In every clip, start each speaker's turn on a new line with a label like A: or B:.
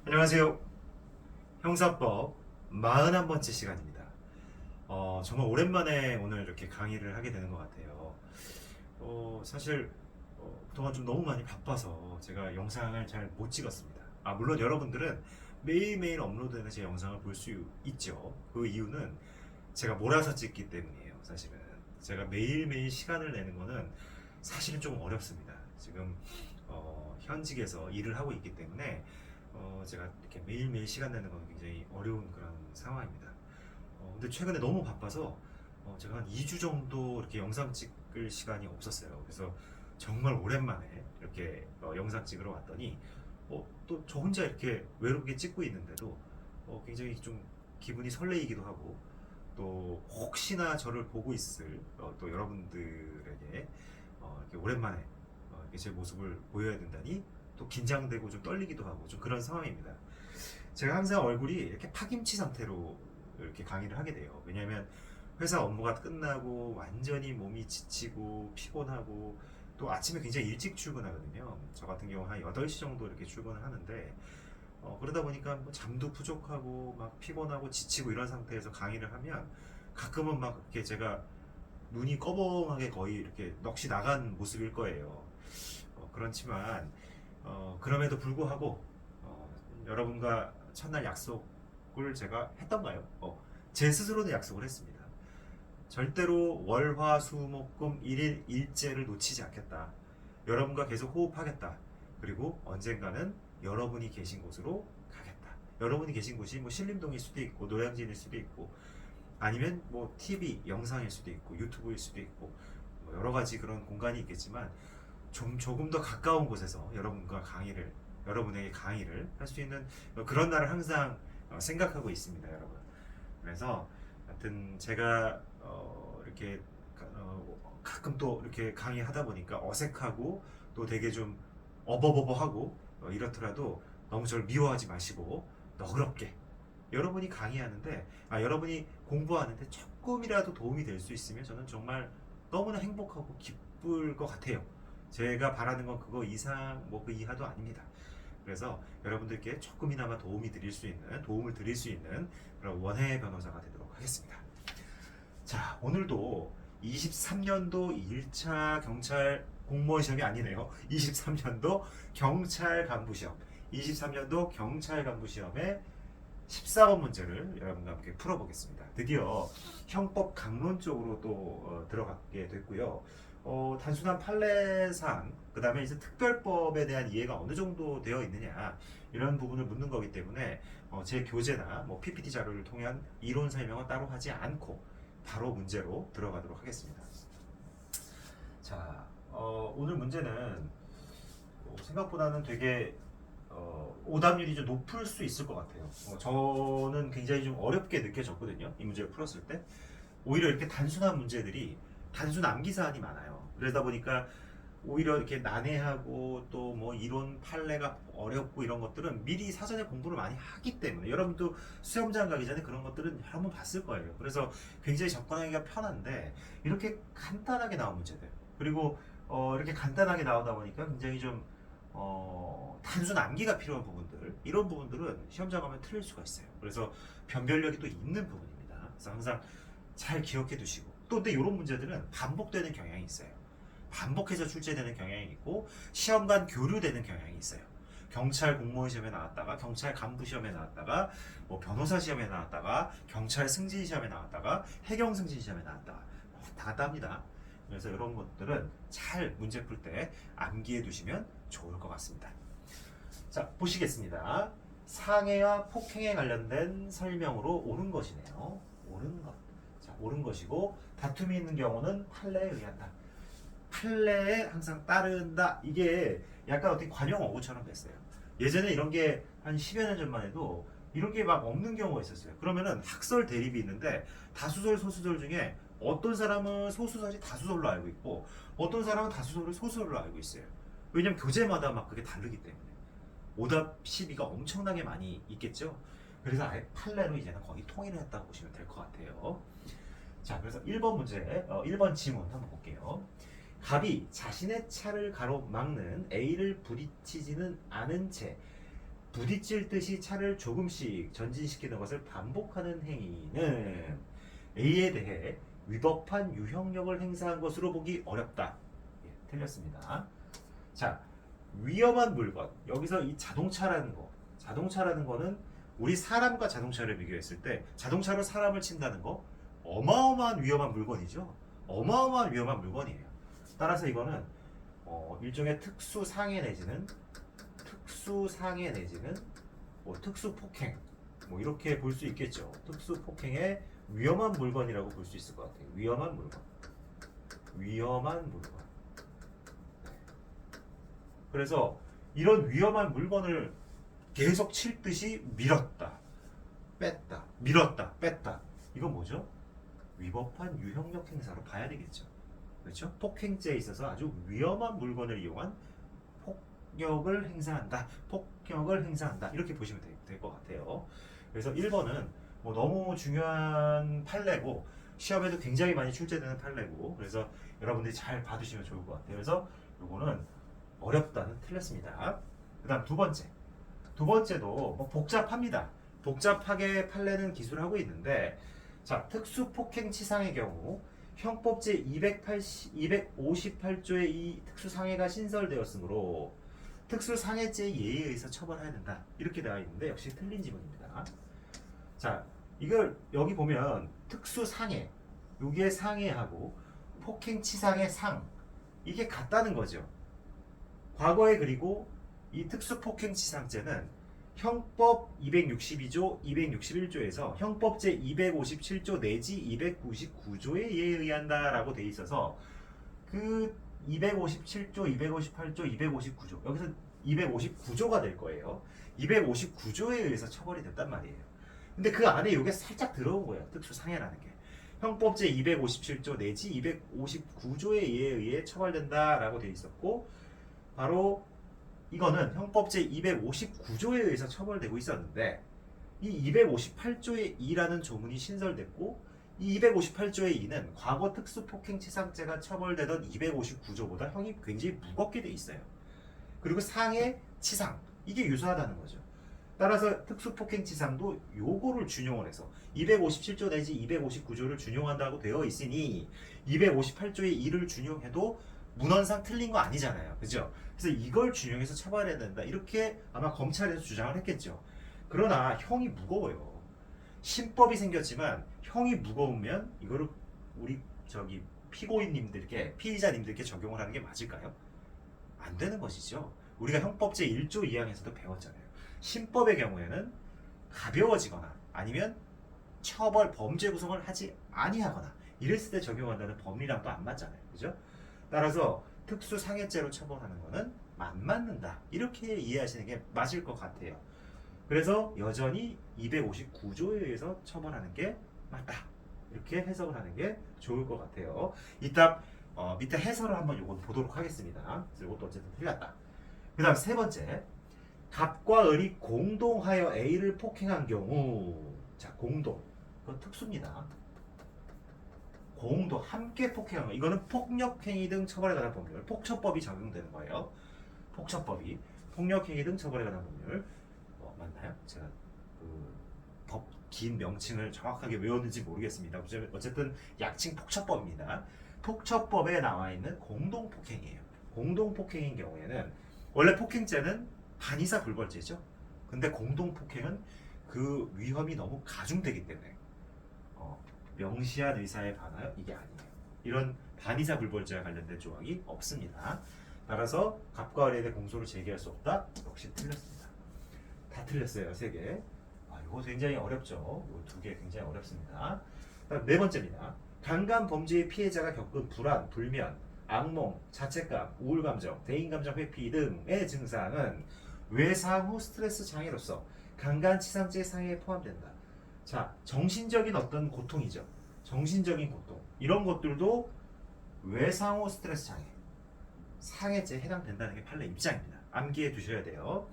A: 안녕하세요. 형사법 41번째 시간입니다. 정말 오랜만에 오늘 이렇게 강의를 하게 되는 것 같아요. 사실 그동안 좀 너무 많이 바빠서 제가 영상을 잘 못 찍었습니다. 물론 여러분들은 매일매일 업로드되는 제 영상을 볼 수 있죠. 그 이유는 제가 몰아서 찍기 때문이에요. 사실은 제가 매일매일 시간을 내는 거는 사실은 좀 어렵습니다. 지금 현직에서 일을 하고 있기 때문에 제가 이렇게 매일매일 시간 내는 건 굉장히 어려운 그런 상황입니다. 근데 최근에 너무 바빠서 제가 한 2주 정도 이렇게 영상 찍을 시간이 없었어요. 그래서 정말 오랜만에 이렇게 영상 찍으러 왔더니 또 저 혼자 이렇게 외롭게 찍고 있는데도 굉장히 좀 기분이 설레이기도 하고, 또 혹시나 저를 보고 있을 또 여러분들에게 이렇게 오랜만에 이렇게 제 모습을 보여야 된다니 또 긴장되고 좀 떨리기도 하고 좀 그런 상황입니다. 제가 항상 얼굴이 이렇게 파김치 상태로 이렇게 강의를 하게 돼요. 왜냐하면 회사 업무가 끝나고 완전히 몸이 지치고 피곤하고, 또 아침에 굉장히 일찍 출근하거든요. 저 같은 경우 한 8시 정도 이렇게 출근을 하는데, 그러다 보니까 뭐 잠도 부족하고 막 피곤하고 지치고 이런 상태에서 강의를 하면 가끔은 막 이렇게 제가 눈이 꺼벙하게 거의 이렇게 넋이 나간 모습일 거예요. 그렇지만 그럼에도 불구하고 여러분과 첫날 약속을 제가 했던가요? 제 스스로는 약속을 했습니다. 절대로 월화수목금 일일 일제를 놓치지 않겠다. 여러분과 계속 호흡하겠다. 그리고 언젠가는 여러분이 계신 곳으로 가겠다. 여러분이 계신 곳이 뭐 신림동일 수도 있고 노량진일 수도 있고, 아니면 뭐 TV 영상일 수도 있고 유튜브일 수도 있고, 뭐 여러 가지 그런 공간이 있겠지만 좀 조금 더 가까운 곳에서 여러분에게 강의를 할 수 있는 그런 날을 항상 생각하고 있습니다, 여러분. 그래서 하여튼 제가 이렇게 가끔 또 이렇게 강의하다 보니까 어색하고 또 되게 좀 어버버버하고 이렇더라도 너무 저를 미워하지 마시고 너그럽게, 여러분이 강의하는데 여러분이 공부하는데 조금이라도 도움이 될 수 있으면 저는 정말 너무나 행복하고 기쁠 것 같아요. 제가 바라는 건 그거 이상 뭐 그 이하도 아닙니다. 그래서 여러분들께 조금이나마 도움을 드릴 수 있는 그런 원해 변호사가 되도록 하겠습니다. 자, 오늘도 23년도 1차 경찰 공무원 시험이 아니네요. 23년도 경찰 간부 시험. 23년도 경찰 간부 시험의 14번 문제를 여러분과 함께 풀어보겠습니다. 드디어 형법 강론 쪽으로 또 들어가게 됐고요. 단순한 판례상, 그 다음에 이제 특별법에 대한 이해가 어느 정도 되어 있느냐, 이런 부분을 묻는 거기 때문에 제 교재나 뭐 PPT 자료를 통한 이론 설명은 따로 하지 않고 바로 문제로 들어가도록 하겠습니다. 자, 오늘 문제는 생각보다는 되게 오답률이 좀 높을 수 있을 것 같아요. 저는 굉장히 좀 어렵게 느껴졌거든요, 이 문제를 풀었을 때. 오히려 이렇게 단순한 문제들이 단순 암기 사안이 많아요. 그러다 보니까 오히려 이렇게 난해하고 또 뭐 이론 판례가 어렵고 이런 것들은 미리 사전에 공부를 많이 하기 때문에, 여러분도 수험장 가기 전에 그런 것들은 여러 번 봤을 거예요. 그래서 굉장히 접근하기가 편한데, 이렇게 간단하게 나온 문제들, 그리고 이렇게 간단하게 나오다 보니까 굉장히 좀 단순 암기가 필요한 부분들, 이런 부분들은 시험장 가면 틀릴 수가 있어요. 그래서 변별력이 또 있는 부분입니다. 그래서 항상 잘 기억해 두시고, 또 근데 이런 문제들은 반복되는 경향이 있어요. 반복해서 출제되는 경향이 있고 시험 간 교류되는 경향이 있어요. 경찰 공무원 시험에 나왔다가 경찰 간부 시험에 나왔다가 뭐 변호사 시험에 나왔다가 경찰 승진 시험에 나왔다가 해경 승진 시험에 나왔다가 다 땁니다. 그래서 이런 것들은 잘 문제 풀 때 암기해 두시면 좋을 것 같습니다. 자, 보시겠습니다. 상해와 폭행에 관련된 설명으로 옳은 것이네요. 옳은 것. 자, 옳은 것이고, 다툼이 있는 경우는 판례에 의한다. 판례에 항상 따른다. 이게 약간 어떻게 관용 어구처럼 됐어요. 예전에 이런 게 한 10여 년 전만 해도 이런 게 막 없는 경우가 있었어요. 그러면은 학설 대립이 있는데 다수설 소수설 중에 어떤 사람은 소수설이 다수설로 알고 있고 어떤 사람은 다수설을 소수설로 알고 있어요. 왜냐면 교재마다 막 그게 다르기 때문에. 오답 시비가 엄청나게 많이 있겠죠. 그래서 아예 판례로 이제는 거의 통일을 했다고 보시면 될 것 같아요. 자, 그래서 1번 문제, 1번 지문 한번 볼게요. 갑이 자신의 차를 가로막는 A를 부딪히지는 않은 채 부딪힐 듯이 차를 조금씩 전진시키는 것을 반복하는 행위는 A에 대해 위법한 유형력을 행사한 것으로 보기 어렵다. 예, 틀렸습니다. 자, 위험한 물건. 여기서 이 자동차라는 거는 우리 사람과 자동차를 비교했을 때 자동차로 사람을 친다는 거 어마어마한 위험한 물건이죠. 어마어마한 위험한 물건이에요. 따라서 이거는 일종의 특수상해 내지는 뭐 특수폭행 뭐 이렇게 볼 수 있겠죠. 특수폭행의 위험한 물건이라고 볼 수 있을 것 같아요. 위험한 물건. 그래서 이런 위험한 물건을 계속 칠 듯이 밀었다, 뺐다, 밀었다, 뺐다. 이건 뭐죠? 위법한 유형력 행사로 봐야 되겠죠. 그렇죠? 폭행죄에 있어서 아주 위험한 물건을 이용한 폭력을 행사한다. 이렇게 보시면 될 것 같아요. 그래서 1번은 뭐 너무 중요한 판례고 시험에도 굉장히 많이 출제되는 판례고 그래서 여러분들이 잘 봐두시면 좋을 것 같아요. 그래서 요거는 어렵다는 틀렸습니다. 그 다음 두 번째도 뭐 복잡합니다. 복잡하게 판례는 기술하고 있는데 자, 특수폭행치상의 경우 형법 제 258조의 이 특수상해가 신설되었으므로 특수상해죄의 예에 의해서 처벌해야 된다. 이렇게 되어 있는데 역시 틀린 지문입니다. 자, 이걸 여기 보면 특수상해, 여기에 상해하고 폭행치상의 상 이게 같다는 거죠. 과거에 그리고 이 특수폭행치상죄는 형법 262조, 261조에서 형법 제 257조 내지 299조에 의한다라고 돼 있어서 그 257조, 258조, 259조 여기서 259조가 될 거예요. 259조에 의해서 처벌이 됐단 말이에요. 근데 그 안에 이게 살짝 들어온 거예요. 특수상해라는 게. 형법 제 257조 내지 259조에 의해 처벌된다라고 돼 있었고 바로 이거는 형법 제 259조에 의해서 처벌되고 있었는데 이 258조의 2라는 조문이 신설됐고 이 258조의 2는 과거 특수폭행치상죄가 처벌되던 259조보다 형이 굉장히 무겁게 돼 있어요. 그리고 상해, 치상 이게 유사하다는 거죠. 따라서 특수폭행치상도 요거를 준용을 해서 257조 내지 259조를 준용한다고 되어 있으니 258조의 2를 준용해도 문헌상 틀린 거 아니잖아요. 그죠? 그래서 이걸 준용해서 처벌해야 된다. 이렇게 아마 검찰에서 주장을 했겠죠. 그러나 형이 무거워요. 신법이 생겼지만 형이 무거우면 이거를 우리 피의자님들께 적용을 하는 게 맞을까요? 안 되는 것이죠. 우리가 형법 제 1조 2항에서도 배웠잖아요. 신법의 경우에는 가벼워지거나 아니면 범죄 구성을 하지 아니하거나 이랬을 때 적용한다는 법리랑 또 안 맞잖아요. 그죠? 따라서 특수상해죄로 처벌하는 것은 안 맞는다. 이렇게 이해하시는 게 맞을 것 같아요. 그래서 여전히 259조에 의해서 처벌하는 게 맞다. 이렇게 해석을 하는 게 좋을 것 같아요. 이따 밑에 해설을 한번 요거 보도록 하겠습니다. 이것도 어쨌든 틀렸다. 그 다음 세 번째. 갑과 을이 공동하여 A를 폭행한 경우 자 공동 그건 특수입니다. 공동 함께 폭행한 거 이거는 폭력행위 등 처벌에 관한 법률 폭처법이 적용되는 거예요. 폭처법이 폭력행위 등 처벌에 관한 법률 맞나요? 제가 법 긴 명칭을 정확하게 외웠는지 모르겠습니다. 어쨌든 약칭 폭처법입니다. 폭처법에 나와 있는 공동폭행이에요. 공동폭행인 경우에는 원래 폭행죄는 반의사 불벌죄죠. 근데 공동폭행은 그 위험이 너무 가중되기 때문에 명시한 의사에 반하여 이게 아니에요. 이런 반의사 불벌죄와 관련된 조항이 없습니다. 따라서 갑과 을에 대해 공소를 제기할 수 없다. 역시 틀렸습니다. 다 틀렸어요. 세 개. 이거 굉장히 어렵죠. 이 두 개 굉장히 어렵습니다. 네 번째입니다. 강간 범죄의 피해자가 겪은 불안, 불면, 악몽, 자책감, 우울감정, 대인감정 회피 등의 증상은 외상 후 스트레스 장애로서 강간치상죄 상해에 포함된다. 자, 정신적인 어떤 고통이죠. 정신적인 고통. 이런 것들도 외상 후 스트레스 장애, 상해죄에 해당된다는 게 판례 입장입니다. 암기해 두셔야 돼요.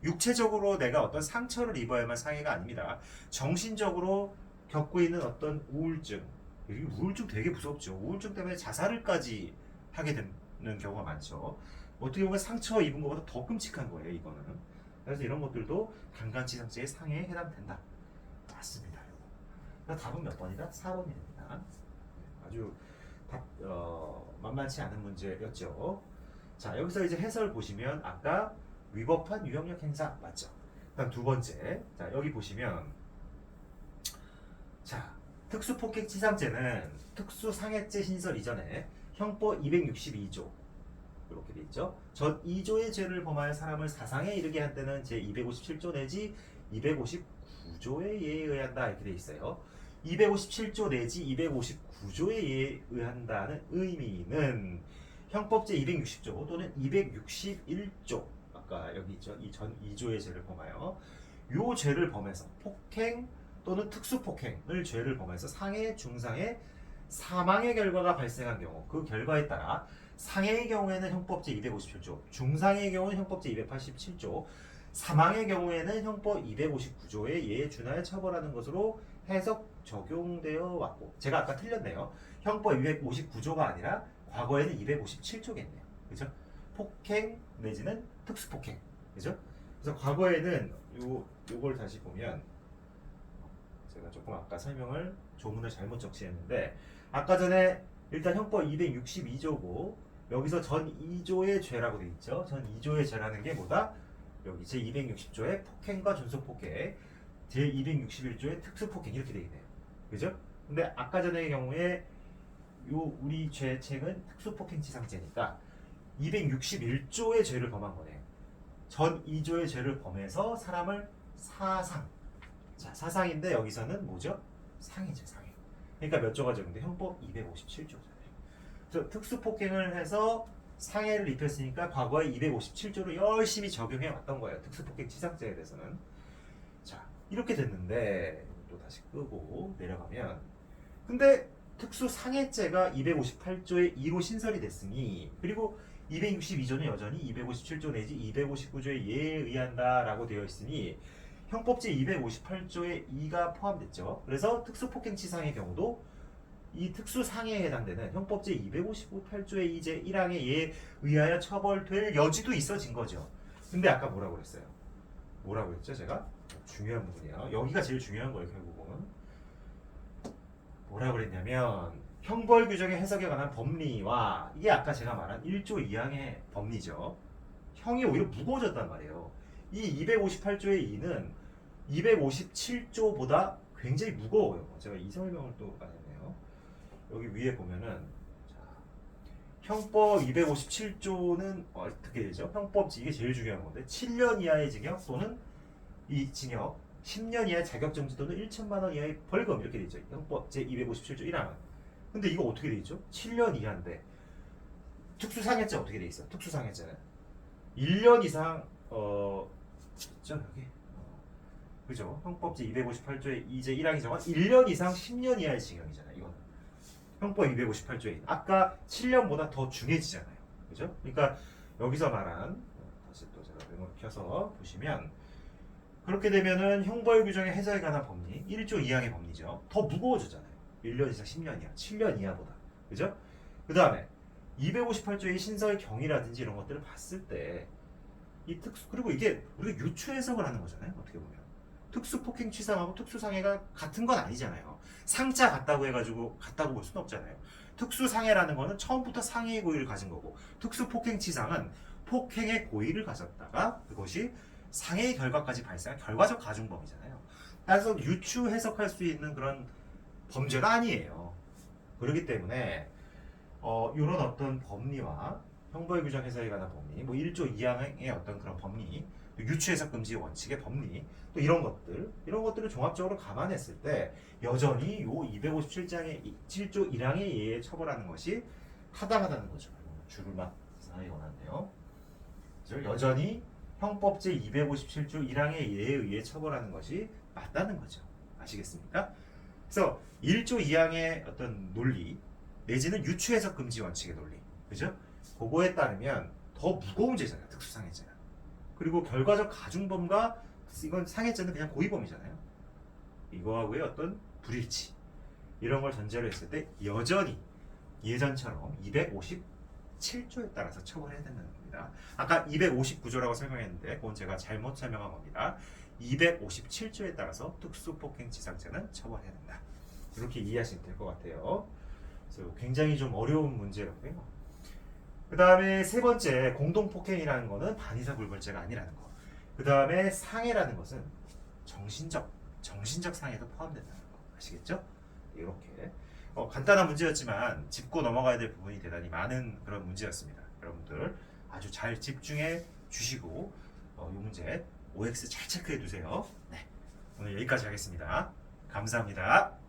A: 육체적으로 내가 어떤 상처를 입어야만 상해가 아닙니다. 정신적으로 겪고 있는 어떤 우울증, 우울증 되게 무섭죠. 우울증 때문에 자살을까지 하게 되는 경우가 많죠. 어떻게 보면 상처 입은 것보다 더 끔찍한 거예요. 이거는 그래서 이런 것들도 강간치상죄의 상해에 해당된다. 맞습니다. 그래서 답은 몇 번이다? 4번이 됩니다. 아주 만만치 않은 문제였죠. 자, 여기서 이제 해설 보시면 아까 위법한 유형력 행사 맞죠? 그다음 두 번째, 자 여기 보시면 자 특수폭행치상죄는 특수상해죄 신설 이전에 형법 262조 이렇게 돼 있죠. 전 2조의 죄를 범하여 사람을 사상에 이르게 한 때는 제 257조 내지 259조의 예에 의한다 이렇게 돼 있어요. 257조 내지 259조의 예에 의한다는 의미는 형법 제 260조 또는 261조 아까 여기 있죠. 이 전 2조의 죄를 범하여 요 죄를 범해서 폭행 또는 특수폭행을 죄를 범해서 상해, 중상해, 사망의 결과가 발생한 경우 그 결과에 따라 상해의 경우에는 형법 제 257조, 중상해의 경우는 형법 제 287조, 사망의 경우에는 형법 259조의 예에 준하여 처벌하는 것으로 해석 적용되어 왔고 제가 아까 틀렸네요. 형법 259조가 아니라 과거에는 257조겠네요. 그죠? 폭행 내지는 특수폭행. 그죠? 그래서 과거에는 요걸 다시 보면 제가 조금 아까 설명을 조문을 잘못 적시했는데 아까 전에 일단 형법 262조고 여기서 전 2조의 죄라고 돼 있죠. 전 2조의 죄라는 게 뭐다? 여기 제 260조의 폭행과 존속폭행, 제 261조의 특수폭행 이렇게 돼 있네요. 그죠? 근데 아까 전의 경우에 요 우리 죄책은 특수폭행치상죄니까 261조의 죄를 범한 거네요. 전 2조의 죄를 범해서 사람을 사상. 자, 사상인데 여기서는 뭐죠? 상해죠, 상해. 그러니까 몇 조가 적용돼? 형법 257조잖아요. 그래서 특수폭행을 해서 상해를 입혔으니까 과거에 257조를 열심히 적용해 왔던 거예요. 특수폭행치상죄에 대해서는. 자, 이렇게 됐는데 또 다시 끄고 내려가면 근데 특수상해죄가 258조의 2로 신설이 됐으니 그리고 262조는 여전히 257조 내지 259조의 예에 의한다라고 되어 있으니 형법 제 258조의 2가 포함됐죠. 그래서 특수폭행치상의 경우도 이 특수상해에 해당되는 형법 제 258조의 2제 1항의 예에 의하여 처벌될 여지도 있어진 거죠. 근데 아까 뭐라고 그랬어요? 뭐라고 했죠 제가? 중요한 부분이에요. 여기가 제일 중요한 거예요 결국은. 뭐라고 그랬냐면 형벌 규정의 해석에 관한 법리와 이게 아까 제가 말한 1조 2항의 법리죠. 형이 오히려 무거워졌단 말이에요. 이 258조의 2는 257조보다 굉장히 무거워요. 제가 이 설명을 또 안 했네요. 여기 위에 보면은 자, 형법 257조는 어떻게 되죠? 형법 이게 제일 중요한 건데 7년 이하의 징역 또는 이 징역 10년 이하의 자격정지 또는 1천만 원 이하의 벌금 이렇게 돼 있죠. 형법 제 257조 1항은. 근데 이거 어떻게 돼 있죠? 7년 이하인데 특수상해죄 어떻게 돼 있어? 특수상해죄는 1년 이상 있죠 여기. 그죠? 형법 제 258조의 이제 1항이 정한 1년 이상 10년 이하의 징역이잖아요. 이거는 형법 258조에 아까 7년보다 더 중해지잖아요. 그죠? 그러니까 여기서 말한 다시 또 제가 메모를 켜서 보시면 그렇게 되면은 형벌 규정의 해석에 관한 법리 1조 2항의 법리죠. 더 무거워지잖아요. 1년 이상 10년 이하, 7년 이하보다. 그죠? 그 다음에 258조의 신설 경위라든지 이런 것들을 봤을 때 이 특수 그리고 이게 우리가 유추 해석을 하는 거잖아요. 어떻게 보면 특수폭행 치상하고 특수상해가 같은 건 아니잖아요. 상자 같다고 해가지고 같다고 볼 수는 없잖아요. 특수상해라는 거는 처음부터 상해의 고의를 가진 거고 특수폭행 치상은 폭행의 고의를 가졌다가 그것이 상해의 결과까지 발생한 결과적 가중범이잖아요. 따라서 유추 해석할 수 있는 그런 범죄가 아니에요. 그렇기 때문에 이런 어떤 법리와 형벌 규정 해석에 관한 법리, 뭐 1조 2항의 어떤 그런 법리, 유추 해석 금지 원칙의 법리, 또 이런 것들을 종합적으로 감안했을 때 여전히 요 257장의 7조 1항의 예에 처벌하는 것이 타당하다는 거죠. 줄을 막 이상하게 원한대요. 여전히 형법 제 257조 1항의 예에 의해 처벌하는 것이 맞다는 거죠. 아시겠습니까? 그래서 1조 2항의 어떤 논리 내지는 유추 해석 금지 원칙의 논리, 그죠? 그거에 따르면 더 무거운 죄잖아요. 특수상해죄는. 그리고 결과적 가중범과 이건 상해죄는 그냥 고의범이잖아요. 이거하고의 어떤 불일치 이런 걸 전제로 했을 때 여전히 예전처럼 257조에 따라서 처벌해야 된다는 겁니다. 됩니다. 아까 259조라고 설명했는데 그건 제가 잘못 설명한 겁니다. 257조에 따라서 특수폭행치상죄는 처벌해야 된다. 이렇게 이해하시면 될 것 같아요. 그래서 굉장히 좀 어려운 문제였고요. 그 다음에 세 번째, 공동폭행이라는 것은 반의사 불벌죄가 아니라는 거. 그 다음에 상해라는 것은 정신적 상해도 포함된다는 거. 아시겠죠? 이렇게 간단한 문제였지만 짚고 넘어가야 될 부분이 대단히 많은 그런 문제였습니다. 여러분들 아주 잘 집중해 주시고 이 문제 OX 잘 체크해 두세요. 네, 오늘 여기까지 하겠습니다. 감사합니다.